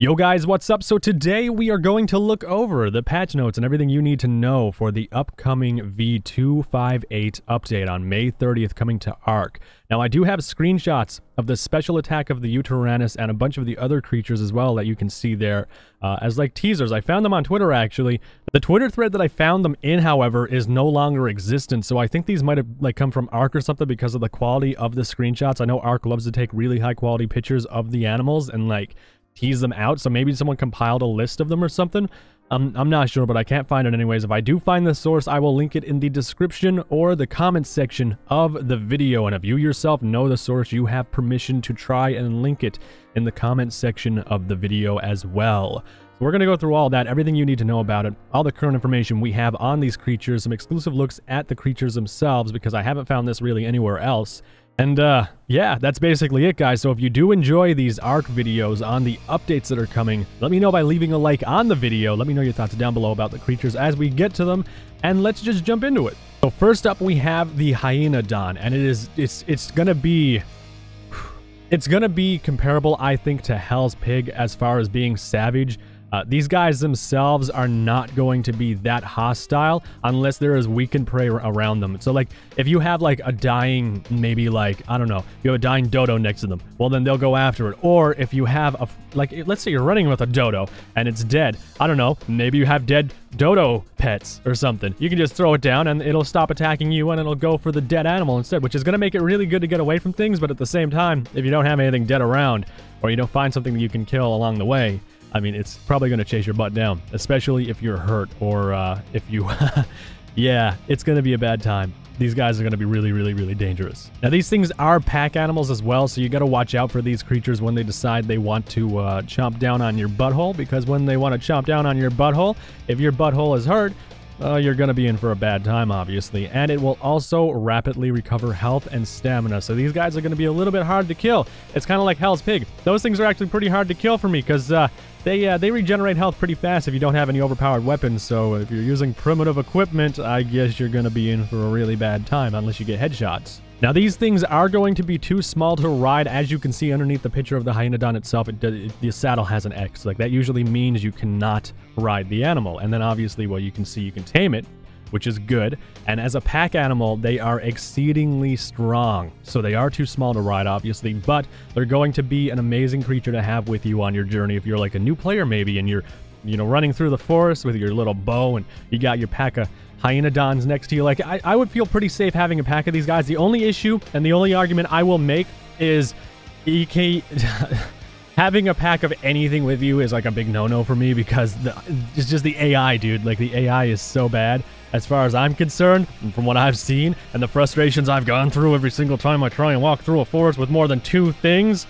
Yo guys, what's up? So today we are going to look over the patch notes and everything you need to know for the upcoming V258 update on May 30th coming to ARK. Now I do have screenshots of the special attack of the Hesperornis and a bunch of the other creatures as well that you can see there as like teasers. I found them on Twitter actually. The Twitter thread that I found them in, however, is no longer existent, so I think these might have like come from ARK or something because of the quality of the screenshots. I know ARK loves to take really high quality pictures of the animals and like tease them out, so maybe someone compiled a list of them or something. I'm not sure, but I can't find it anyways. If I do find the source, I will link it in the description or the comment section of the video, and if you yourself know the source, you have permission to try and link it in the comment section of the video as well. So we're going to go through all that, everything you need to know about it, all the current information we have on these creatures, some exclusive looks at the creatures themselves, because I haven't found this really anywhere else. And yeah, that's basically it, guys. So if you do enjoy these ARK videos on the updates that are coming, let me know by leaving a like on the video. Let me know your thoughts down below about the creatures as we get to them, and let's just jump into it. So first up, we have the Hyenodon, and it's gonna be comparable, I think, to Hell's Pig as far as being savage. These guys themselves are not going to be that hostile unless there is weakened prey around them. So like if you have like a dying, maybe like, I don't know, you have a dying dodo next to them, well then they'll go after it. Or if you have a, like, let's say you're running with a dodo and it's dead, I don't know, maybe you have dead dodo pets or something. You can just throw it down and it'll stop attacking you and it'll go for the dead animal instead, which is going to make it really good to get away from things. But at the same time, if you don't have anything dead around or you don't find something that you can kill along the way, I mean, it's probably going to chase your butt down, especially if you're hurt or if you... yeah, it's going to be a bad time. These guys are going to be really, really, really dangerous. Now, these things are pack animals as well, so you got to watch out for these creatures when they decide they want to chomp down on your butthole, because when they want to chomp down on your butthole, if your butthole is hurt, you're going to be in for a bad time, obviously. And it will also rapidly recover health and stamina. So these guys are going to be a little bit hard to kill. It's kind of like Hell's Pig. Those things are actually pretty hard to kill for me because they regenerate health pretty fast if you don't have any overpowered weapons. So if you're using primitive equipment, I guess you're going to be in for a really bad time unless you get headshots. Now, these things are going to be too small to ride. As you can see underneath the picture of the Hyenodon itself, the saddle has an X. Like, that usually means you cannot ride the animal. And then obviously, well, you can see you can tame it, which is good. And as a pack animal, they are exceedingly strong. So they are too small to ride, obviously, but they're going to be an amazing creature to have with you on your journey. If you're like a new player maybe, and you're, you know, running through the forest with your little bow and you got your pack of Hyenodons next to you, like I would feel pretty safe having a pack of these guys. The only issue and the only argument I will make is having a pack of anything with you is like a big no-no for me, because it's just the AI, dude. Like, the AI is so bad as far as I'm concerned, and from what I've seen and the frustrations I've gone through every single time I try and walk through a forest with more than 2 things.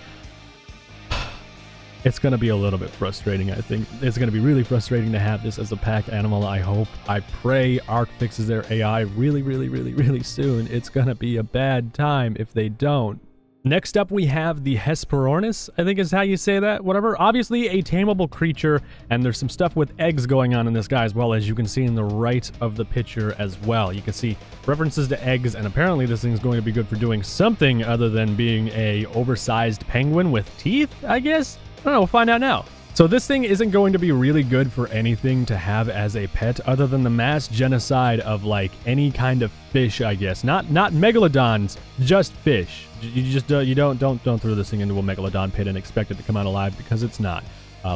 It's going to be a little bit frustrating, I think. It's going to be really frustrating to have this as a pack animal. I hope, I pray ARK fixes their AI really, really, really, really soon. It's going to be a bad time if they don't. Next up, we have the Hesperornis, I think is how you say that, whatever. Obviously a tameable creature, and there's some stuff with eggs going on in this guy as well, as you can see in the right of the picture as well. You can see references to eggs, and apparently this thing's going to be good for doing something other than being a oversized penguin with teeth, I guess? I don't know, we'll find out now. So this thing isn't going to be really good for anything to have as a pet other than the mass genocide of like any kind of fish, I guess. Not megalodons, just fish. You just don't throw this thing into a megalodon pit and expect it to come out alive, because it's not.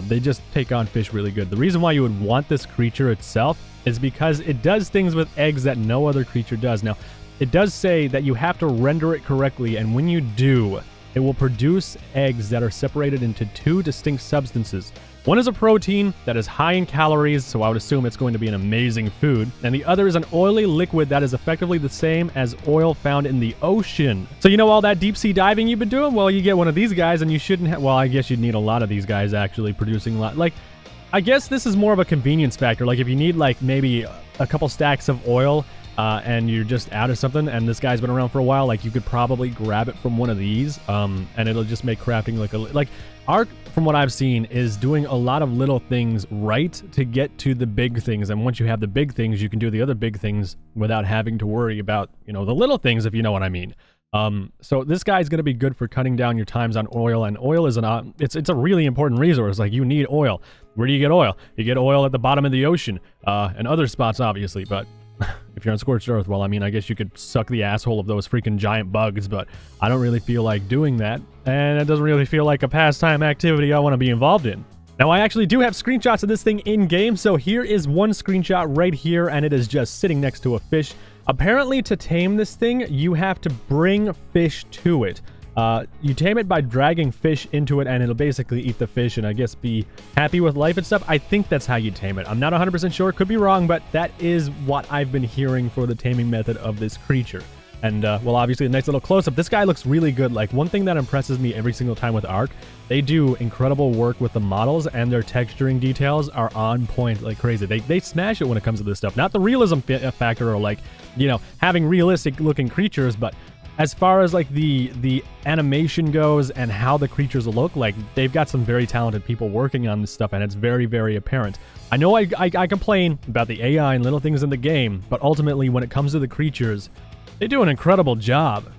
They just take on fish really good. The reason why you would want this creature itself is because it does things with eggs that no other creature does. Now, it does say that you have to render it correctly, and when you do, it will produce eggs that are separated into 2 distinct substances. One is a protein that is high in calories, so I would assume it's going to be an amazing food. And the other is an oily liquid that is effectively the same as oil found in the ocean. So you know all that deep sea diving you've been doing? Well, you get one of these guys and you shouldn't have... Well, I guess you'd need a lot of these guys actually producing a lot. Like, I guess this is more of a convenience factor. Like, if you need like maybe a couple stacks of oil... and you're just out of something, and this guy's been around for a while, like, you could probably grab it from one of these, and it'll just make crafting like ARK, from what I've seen, is doing a lot of little things right to get to the big things, and once you have the big things, you can do the other big things without having to worry about, you know, the little things, if you know what I mean. So this guy is going to be good for cutting down your times on oil, and oil is it's a really important resource. Like, you need oil. Where do you get oil? You get oil at the bottom of the ocean, and other spots, obviously, but if you're on scorched earth, well, I mean, I guess you could suck the asshole of those freaking giant bugs, but I don't really feel like doing that, and it doesn't really feel like a pastime activity I want to be involved in. Now, I actually do have screenshots of this thing in-game, so here is one screenshot right here, and it is just sitting next to a fish. Apparently, to tame this thing, you have to bring fish to it. You tame it by dragging fish into it, and it'll basically eat the fish and I guess be happy with life and stuff. I think that's how you tame it. I'm not 100% sure, could be wrong, but that is what I've been hearing for the taming method of this creature. And, well, obviously, a nice little close-up. This guy looks really good. Like, one thing that impresses me every single time with ARK, they do incredible work with the models, and their texturing details are on point like crazy. They smash it when it comes to this stuff. Not the realism factor or, like, you know, having realistic-looking creatures, but as far as, like, the animation goes and how the creatures look, like, they've got some very talented people working on this stuff, and it's very, very apparent. I know I complain about the AI and little things in the game, but ultimately, when it comes to the creatures, they do an incredible job.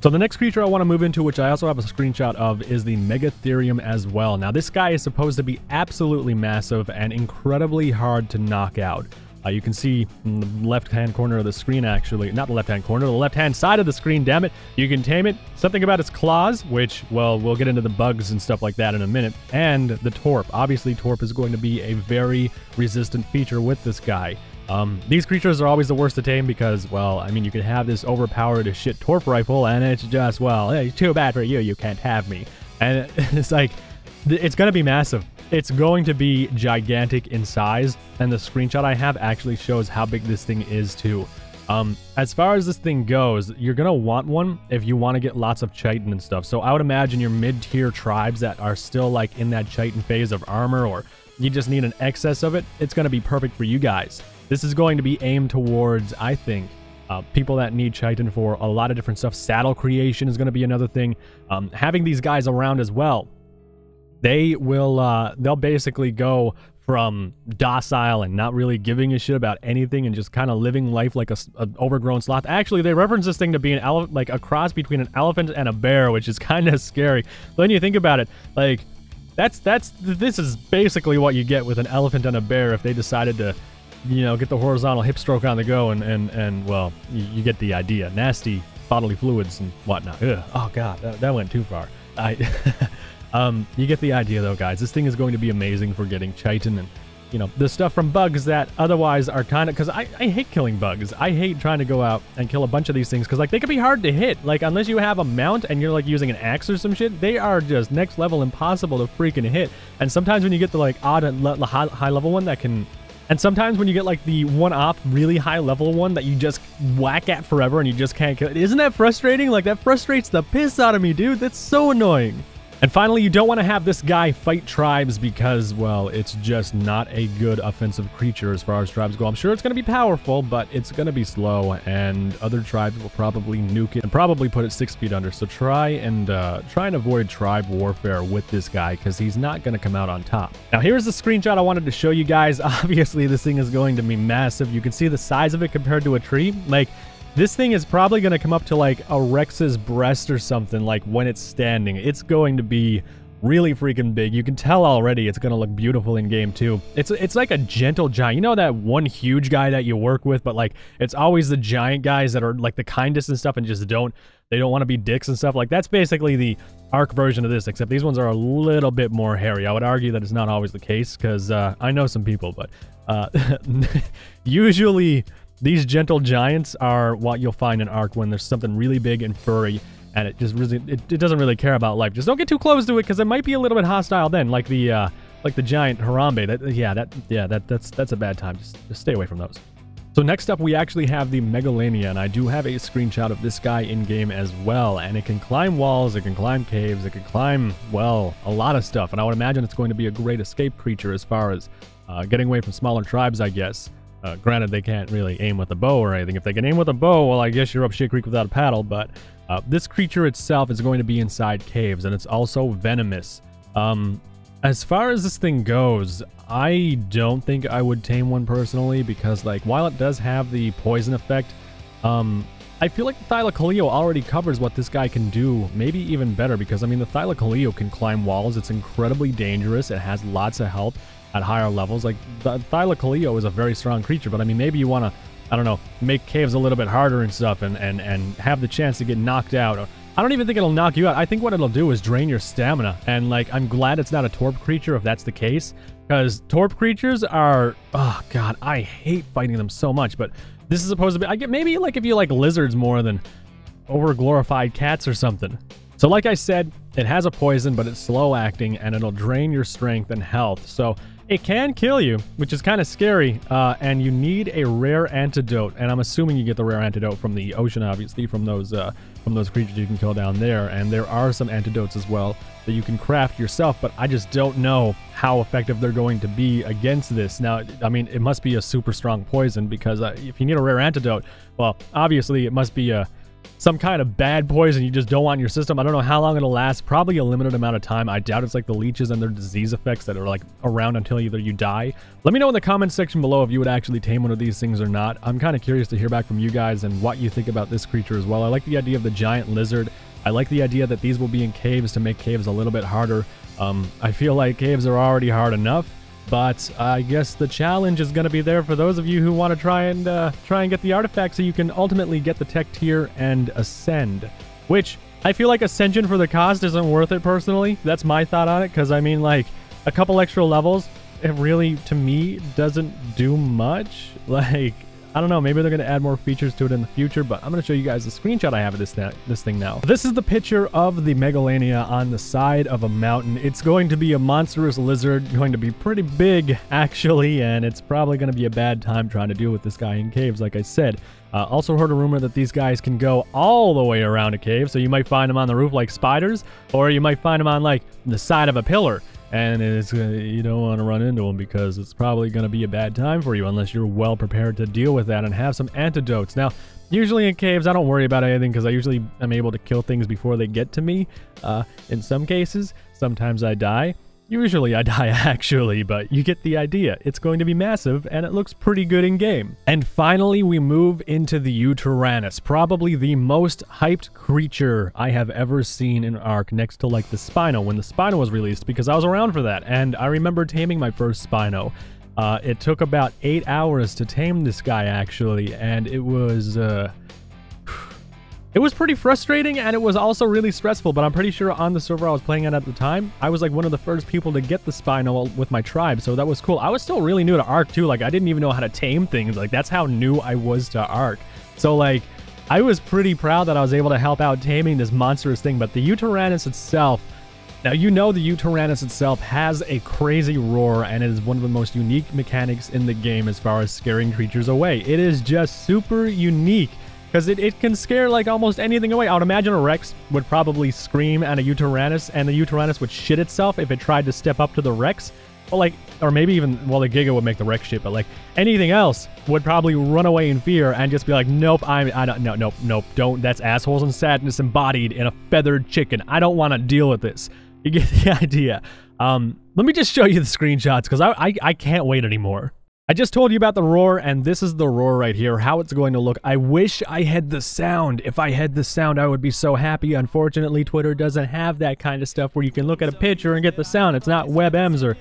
So the next creature I want to move into, which I also have a screenshot of, is the Megatherium as well. Now, this guy is supposed to be absolutely massive and incredibly hard to knock out. You can see in the left-hand corner of the screen, actually. Not the left-hand corner, the left-hand side of the screen, damn it. You can tame it. Something about its claws, which, well, we'll get into the bugs and stuff like that in a minute. And the Torp. Obviously, Torp is going to be a very resistant feature with this guy. These creatures are always the worst to tame because, well, I mean, you can have this overpowered as shit Torp rifle, and it's just, well, hey, too bad for you, you can't have me. And it's like, it's going to be massive. It's going to be gigantic in size, and the screenshot I have actually shows how big this thing is, too. As far as this thing goes, you're going to want one if you want to get lots of chitin and stuff. So I would imagine your mid-tier tribes that are still, like, in that chitin phase of armor, or you just need an excess of it, it's going to be perfect for you guys. This is going to be aimed towards, I think, people that need chitin for a lot of different stuff. Saddle creation is going to be another thing. Having these guys around as well, they will, they'll basically go from docile and not really giving a shit about anything and just kind of living life like an overgrown sloth. Actually, they reference this thing to be like a cross between an elephant and a bear, which is kind of scary. But when you think about it, like, this is basically what you get with an elephant and a bear if they decided to, you know, get the horizontal hip stroke on the go, and well, you get the idea. Nasty bodily fluids and whatnot. Ugh. Oh god, that went too far. You get the idea though, guys. This thing is going to be amazing for getting chitin and, you know, the stuff from bugs that otherwise are kind of, because I hate killing bugs. I hate trying to go out and kill a bunch of these things because, like, they can be hard to hit. Like, unless you have a mount and you're, like, using an axe or some shit, they are just next level impossible to freaking hit. And sometimes when you get the, like, odd and high level one that can... And sometimes when you get, like, the one-op really high-level one that you just whack at forever and you just can't kill it. Isn't that frustrating? Like, that frustrates the piss out of me, dude. That's so annoying. And finally, you don't want to have this guy fight tribes because, well, it's just not a good offensive creature as far as tribes go. I'm sure it's going to be powerful, but it's going to be slow, and other tribes will probably nuke it and probably put it 6 feet under. So try and avoid tribe warfare with this guy because he's not going to come out on top. Now, here's the screenshot I wanted to show you guys. Obviously, this thing is going to be massive. You can see the size of it compared to a tree. Like, this thing is probably going to come up to, like, a Rex's breast or something, like, when it's standing. It's going to be really freaking big. You can tell already it's going to look beautiful in game, too. It's like a gentle giant. You know that one huge guy that you work with, but, like, it's always the giant guys that are, like, the kindest and stuff and just don't want to be dicks and stuff. Like, that's basically the ARK version of this, except these ones are a little bit more hairy. I would argue that it's not always the case, because I know some people, but usually... These gentle giants are what you'll find in ARK when there's something really big and furry, and it just really it doesn't really care about life. Just don't get too close to it because it might be a little bit hostile then, like the giant Harambe. That's a bad time. Just stay away from those. So next up, we actually have the Megalania, and I do have a screenshot of this guy in game as well. And it can climb walls, it can climb caves, it can climb, well, a lot of stuff. And I would imagine it's going to be a great escape creature as far as getting away from smaller tribes, I guess. Granted, they can't really aim with a bow or anything. If they can aim with a bow, well, I guess you're up shit creek without a paddle. But this creature itself is going to be inside caves, and it's also venomous. As far as this thing goes, I don't think I would tame one personally because, like, while it does have the poison effect, I feel like the Thylacoleo already covers what this guy can do, maybe even better, because I mean the Thylacoleo can climb walls. It's incredibly dangerous. It has lots of health at higher levels. Like the Thylacoleo is a very strong creature, but I mean maybe you want to, I don't know, make caves a little bit harder and stuff and have the chance to get knocked out. I don't even think it'll knock you out. I think what it'll do is drain your stamina. And like, I'm glad it's not a Torp creature if that's the case, because Torp creatures are, oh god, I hate fighting them so much. But this is supposed to be, I get maybe like if you like lizards more than over glorified cats or something. So like I said, it has a poison, but it's slow acting and it'll drain your strength and health. So it can kill you, which is kind of scary, and you need a rare antidote. And I'm assuming you get the rare antidote from the ocean, obviously, from those creatures you can kill down there. And there are some antidotes as well that you can craft yourself, but I just don't know how effective they're going to be against this. Now, I mean, it must be a super strong poison, because if you need a rare antidote, well, obviously it must be some kind of bad poison you just don't want in your system. I don't know how long it'll last. Probably a limited amount of time. I doubt it's like the leeches and their disease effects that are like around until either you die. Let me know in the comments section below if you would actually tame one of these things or not. I'm kind of curious to hear back from you guys and what you think about this creature as well. I like the idea of the giant lizard. I like the idea that these will be in caves to make caves a little bit harder. I feel like caves are already hard enough, but I guess the challenge is going to be there for those of you who want to try and get the artifact so you can ultimately get the tech tier and ascend, which I feel like ascension for the cost isn't worth it personally. That's my thought on it, because I mean, like, a couple extra levels, it really, to me, doesn't do much. Like, I don't know, maybe they're going to add more features to it in the future, but I'm going to show you guys the screenshot I have of this thing now. This is the picture of the Megalania on the side of a mountain. It's going to be a monstrous lizard, going to be pretty big, actually, and it's probably going to be a bad time trying to deal with this guy in caves, like I said. Also heard a rumor that these guys can go all the way around a cave, so you might find them on the roof like spiders, or you might find them on, like, the side of a pillar. And it's you don't want to run into them, because it's probably going to be a bad time for you unless you're well prepared to deal with that and have some antidotes. Now, usually in caves, I don't worry about anything, because I usually am able to kill things before they get to me. In some cases, sometimes I die. Usually I die, actually, but you get the idea. It's going to be massive, and it looks pretty good in game. And finally, we move into the Yutyrannus, probably the most hyped creature I have ever seen in ARK, next to, like, the Spino, when the Spino was released, because I was around for that, and I remember taming my first Spino. It took about 8 hours to tame this guy, actually, and it was pretty frustrating, and it was also really stressful, but I'm pretty sure on the server I was playing at the time, I was like one of the first people to get the Spino with my tribe, so that was cool. I was still really new to ARK too. Like, I didn't even know how to tame things. Like, that's how new I was to ARK. So like, I was pretty proud that I was able to help out taming this monstrous thing. But the Yutyrannus itself, now you know the Yutyrannus itself has a crazy roar, and it is one of the most unique mechanics in the game as far as scaring creatures away. It is just super unique, because it can scare like almost anything away. I would imagine a Rex would probably scream at a Yutyrannus, and the Yutyrannus would shit itself if it tried to step up to the Rex. But like, or maybe even, well, the Giga would make the Rex shit, but like anything else would probably run away in fear and just be like, nope, nope, don't. That's assholes and sadness embodied in a feathered chicken. I don't want to deal with this. You get the idea. Let me just show you the screenshots, because I can't wait anymore. I just told you about the roar, and this is the roar right here, how it's going to look. I wish I had the sound. If I had the sound, I would be so happy. Unfortunately, Twitter doesn't have that kind of stuff where you can look at a picture and get the sound. It's not WebMs or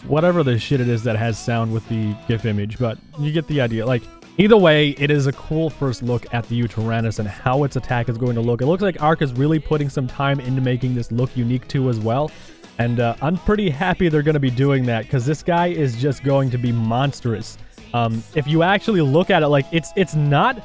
whatever the shit it is that has sound with the GIF image, but you get the idea. Like, either way, it is a cool first look at the Yutyrannus and how its attack is going to look. It looks like ARK is really putting some time into making this look unique too as well. And I'm pretty happy they're going to be doing that, because this guy is just going to be monstrous. If you actually look at it, like, it's not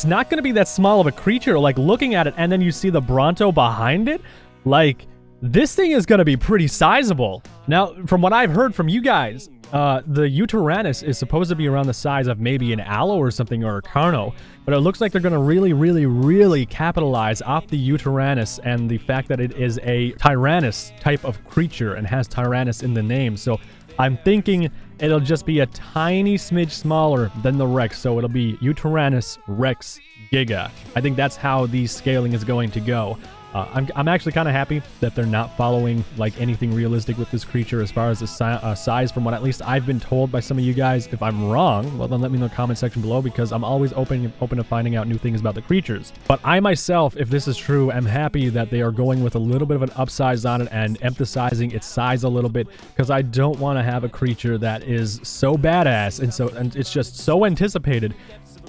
going to be that small of a creature. Like, looking at it, and then you see the Bronto behind it, like, this thing is going to be pretty sizable. Now, from what I've heard from you guys, the Yutyrannus is supposed to be around the size of maybe an Aloe or something, or a Carno, but it looks like they're going to really capitalize off the Yutyrannus and the fact that it is a Tyrannus type of creature and has Tyrannus in the name. So I'm thinking it'll just be a tiny smidge smaller than the Rex, so it'll be Yutyrannus Rex Giga. I think that's how the scaling is going to go. I'm actually kind of happy that they're not following like anything realistic with this creature as far as the size, from what at least I've been told by some of you guys. If I'm wrong, well then let me know in the comment section below, because I'm always open to finding out new things about the creatures. But I myself, if this is true, am happy that they are going with a little bit of an upsize on it and emphasizing its size a little bit, because I don't want to have a creature that is so badass and it's just so anticipated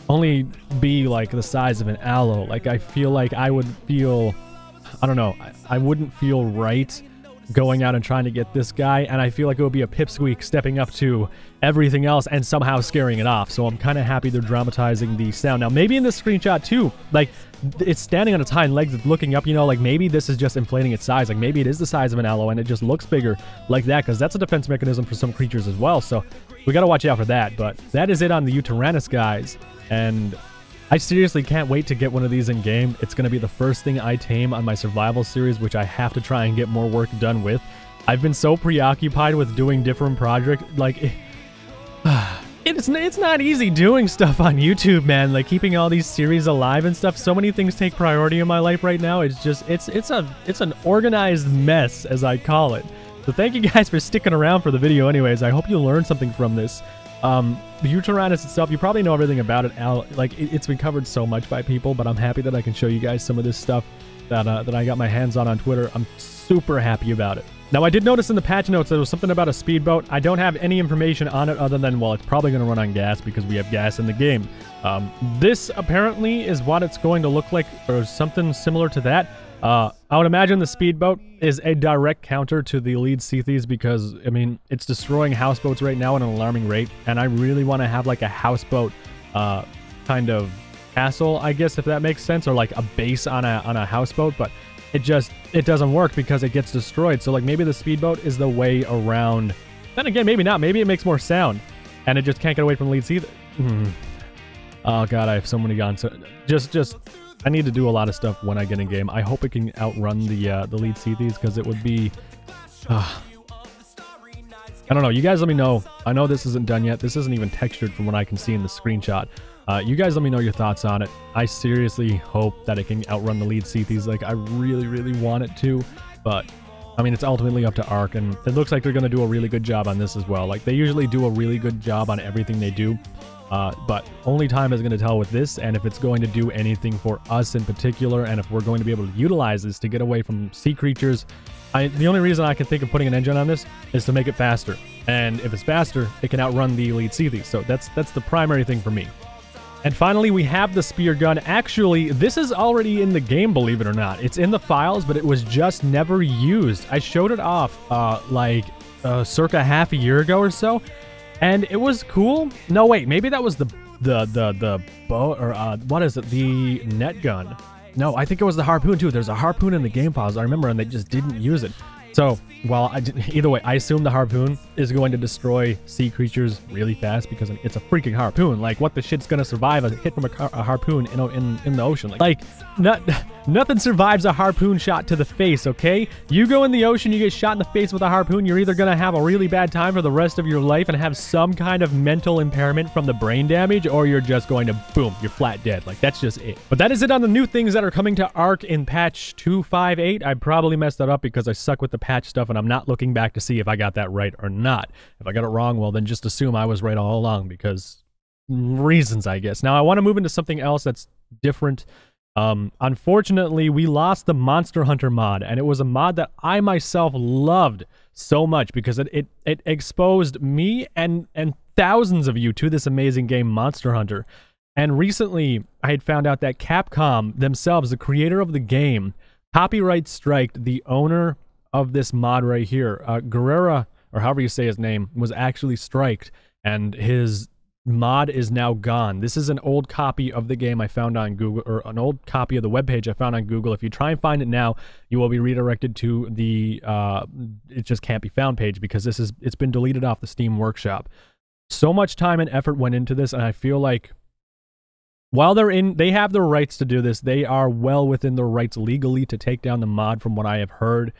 only be like the size of an aloe. Like, I feel like I would feel, I don't know, I wouldn't feel right going out and trying to get this guy, and I feel like it would be a pipsqueak stepping up to everything else and somehow scaring it off. So I'm kind of happy they're dramatizing the sound. Now, maybe in this screenshot too, like, it's standing on its hind legs, it's looking up, you know, like maybe this is just inflating its size. Like maybe it is the size of an aloe and it just looks bigger like that, because that's a defense mechanism for some creatures as well. So we got to watch out for that. But that is it on the Yutyrannus, guys. And I seriously can't wait to get one of these in game. It's going to be the first thing I tame on my survival series, which I have to try and get more work done with. I've been so preoccupied with doing different projects. Like, it's not easy doing stuff on YouTube, man. Like, keeping all these series alive and stuff. So many things take priority in my life right now. It's just, it's an organized mess, as I call it. So thank you guys for sticking around for the video anyways. I hope you learned something from this. The Yutyrannus itself, you probably know everything about it. Like, it's been covered so much by people, but I'm happy that I can show you guys some of this stuff that I got my hands on Twitter. I'm super happy about it. Now, I did notice in the patch notes there was something about a speedboat. I don't have any information on it other than, well, it's probably going to run on gas because we have gas in the game. This apparently is what it's going to look like, or something similar to that. I would imagine the speedboat is a direct counter to the lead Seethes, because, I mean, it's destroying houseboats right now at an alarming rate, and I really want to have like a houseboat kind of castle, I guess, if that makes sense, or like a base on a houseboat, but it doesn't work because it gets destroyed. So like maybe the speedboat is the way around. Then again, maybe not. Maybe it makes more sound and it just can't get away from the lead Seethes. Oh god, I have so many guns. So just I need to do a lot of stuff when I get in game. I hope it can outrun the lead Seethes, because it would be I don't know. You guys let me know. I know this isn't done yet. This isn't even textured from what I can see in the screenshot. You guys let me know your thoughts on it. I seriously hope that it can outrun the lead Seethes. Like, I really, really want it to, but I mean, it's ultimately up to ARK, and it looks like they're going to do a really good job on this as well. Like, they usually do a really good job on everything they do, but only time is going to tell with this, and if it's going to do anything for us in particular, and if we're going to be able to utilize this to get away from sea creatures. The only reason I can think of putting an engine on this is to make it faster, and if it's faster, it can outrun the lead Seethes. So that's the primary thing for me. And finally, we have the spear gun. Actually, this is already in the game, believe it or not. It's in the files, but it was just never used. I showed it off circa half a year ago or so, and it was cool. No, wait, maybe that was the bow, or what is it? The net gun. No, I think it was the harpoon too. There's a harpoon in the game files, I remember, and they just didn't use it. So, well, either way, I assume the harpoon is going to destroy sea creatures really fast, because it's a freaking harpoon. Like, what the shit's gonna survive a hit from a harpoon in the ocean? Like nothing survives a harpoon shot to the face, okay? You go in the ocean, you get shot in the face with a harpoon, you're either gonna have a really bad time for the rest of your life and have some kind of mental impairment from the brain damage, or you're just going to, boom, you're flat dead. Like, that's just it. But that is it on the new things that are coming to ARK in patch 258. I probably messed that up because I suck with the patch stuff, and I'm not looking back to see if I got that right or not. If I got it wrong, well, then just assume I was right all along, because reasons, I guess. Now, I want to move into something else that's different. Unfortunately, we lost the Monster Hunter mod, and it was a mod that I myself loved so much, because it exposed me and thousands of you to this amazing game, Monster Hunter. And recently, I had found out that Capcom themselves, the creator of the game, copyright striked the owner of this mod right here. Guerrera, or however you say his name, was actually striked, and his mod is now gone. This is an old copy of the game I found on Google, or an old copy of the webpage I found on Google. If you try and find it now, you will be redirected to the it just can't be found page, because it's been deleted off the Steam Workshop. So much time and effort went into this, and I feel like while they have the rights to do this, they are well within their rights legally to take down the mod, from what I have heard.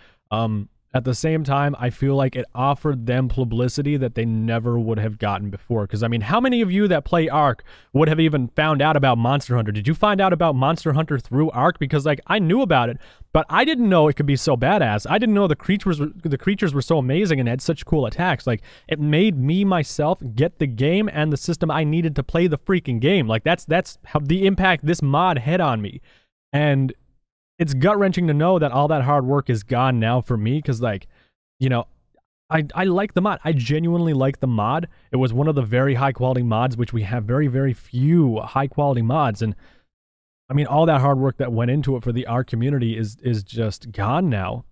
at the same time, I feel like it offered them publicity that they never would have gotten before. Because, I mean, how many of you that play ARK would have even found out about Monster Hunter? Did you find out about Monster Hunter through ARK? Because, like, I knew about it, but I didn't know it could be so badass. I didn't know the creatures were so amazing and had such cool attacks. Like, it made me, myself, get the game and the system I needed to play the freaking game. Like, that's how the impact this mod had on me. And it's gut-wrenching to know that all that hard work is gone now for me, because, like, you know, I like the mod. I genuinely like the mod. It was one of the very high-quality mods, which we have very, very few high-quality mods, and, I mean, all that hard work that went into it for the ARK community is just gone now,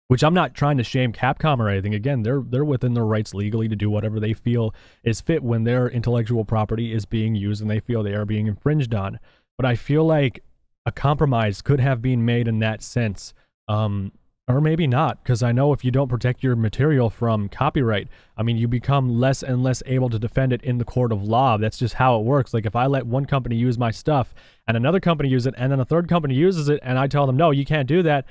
which I'm not trying to shame Capcom or anything. Again, they're within their rights legally to do whatever they feel is fit when their intellectual property is being used and they feel they are being infringed on. But I feel like a compromise could have been made in that sense, or maybe not, because I know if you don't protect your material from copyright, I mean, you become less and less able to defend it in the court of law. That's just how it works. Like, if I let one company use my stuff and another company use it and then a third company uses it and I tell them, no, you can't do that,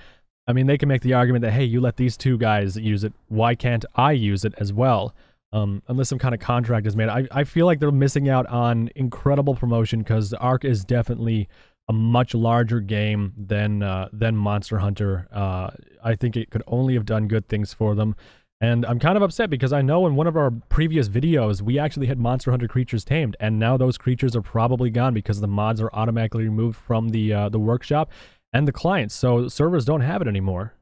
I mean, they can make the argument that, hey, you let these two guys use it, why can't I use it as well? Unless some kind of contract is made. I feel like they're missing out on incredible promotion, because ARK is definitely a much larger game than Monster Hunter. I think it could only have done good things for them. And I'm kind of upset because I know in one of our previous videos, we actually had Monster Hunter creatures tamed, and now those creatures are probably gone because the mods are automatically removed from the workshop and the clients, so servers don't have it anymore.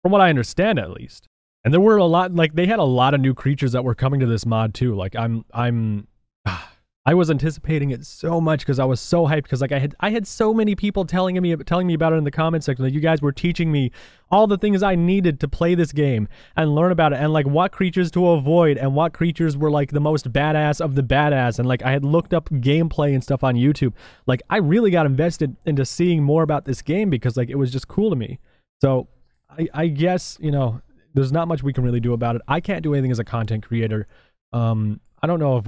From what I understand, at least. And there were a lot, like, they had a lot of new creatures that were coming to this mod too. Like, I was anticipating it so much because I was so hyped, because, like, I had so many people telling me about it in the comment section. Like, you guys were teaching me all the things I needed to play this game and learn about it, and, like, what creatures to avoid and what creatures were, like, the most badass of the badass. And, like, I had looked up gameplay and stuff on YouTube. Like, I really got invested into seeing more about this game because, like, it was just cool to me. So I guess, you know, there's not much we can really do about it. I can't do anything as a content creator. I don't know if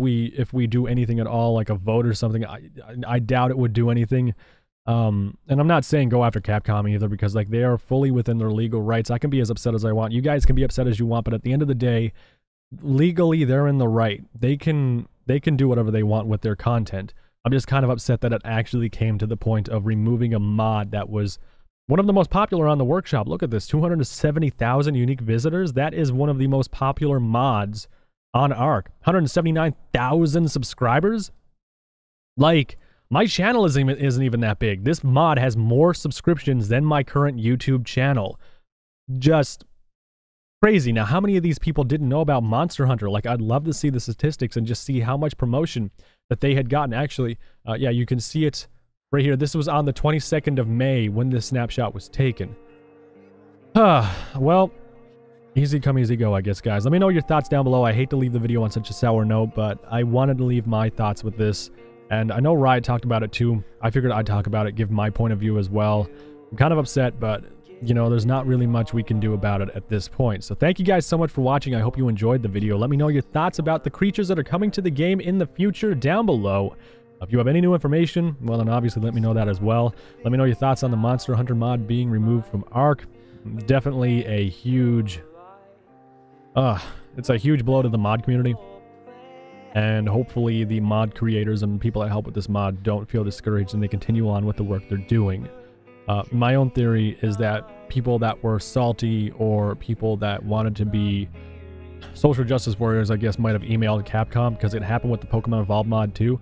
we do anything at all, like a vote or something. I doubt it would do anything. And I'm not saying go after Capcom either, because, like, they are fully within their legal rights. I can be as upset as I want. You guys can be upset as you want, but at the end of the day, legally they're in the right. They can do whatever they want with their content. I'm just kind of upset that it actually came to the point of removing a mod that was one of the most popular on the workshop. Look at this, 270,000 unique visitors. That is one of the most popular mods on ARK. 179,000 subscribers? Like, my channel isn't even that big. This mod has more subscriptions than my current YouTube channel. Just crazy. Now, how many of these people didn't know about Monster Hunter? Like, I'd love to see the statistics and just see how much promotion that they had gotten. Actually, yeah, you can see it right here. This was on the 22nd of May when this snapshot was taken. Well, easy come, easy go, I guess, guys. Let me know your thoughts down below. I hate to leave the video on such a sour note, but I wanted to leave my thoughts with this. And I know Riot talked about it too. I figured I'd talk about it, give my point of view as well. I'm kind of upset, but, you know, there's not really much we can do about it at this point. So thank you guys so much for watching. I hope you enjoyed the video. Let me know your thoughts about the creatures that are coming to the game in the future down below. If you have any new information, well, then obviously let me know that as well. Let me know your thoughts on the Monster Hunter mod being removed from ARK. Definitely a huge... it's a huge blow to the mod community. And hopefully the mod creators and people that help with this mod don't feel discouraged and they continue on with the work they're doing. My own theory is that people that were salty or people that wanted to be social justice warriors, I guess, might have emailed Capcom, because it happened with the Pokemon Evolved mod too.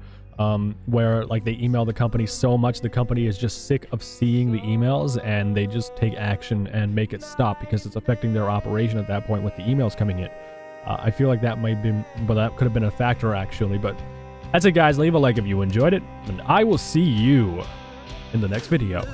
Where, like, they email the company so much the company is just sick of seeing the emails and they just take action and make it stop because it's affecting their operation at that point with the emails coming in. I feel like that might be, but that could have been a factor actually. But that's it, guys. Leave a like if you enjoyed it, and I will see you in the next video.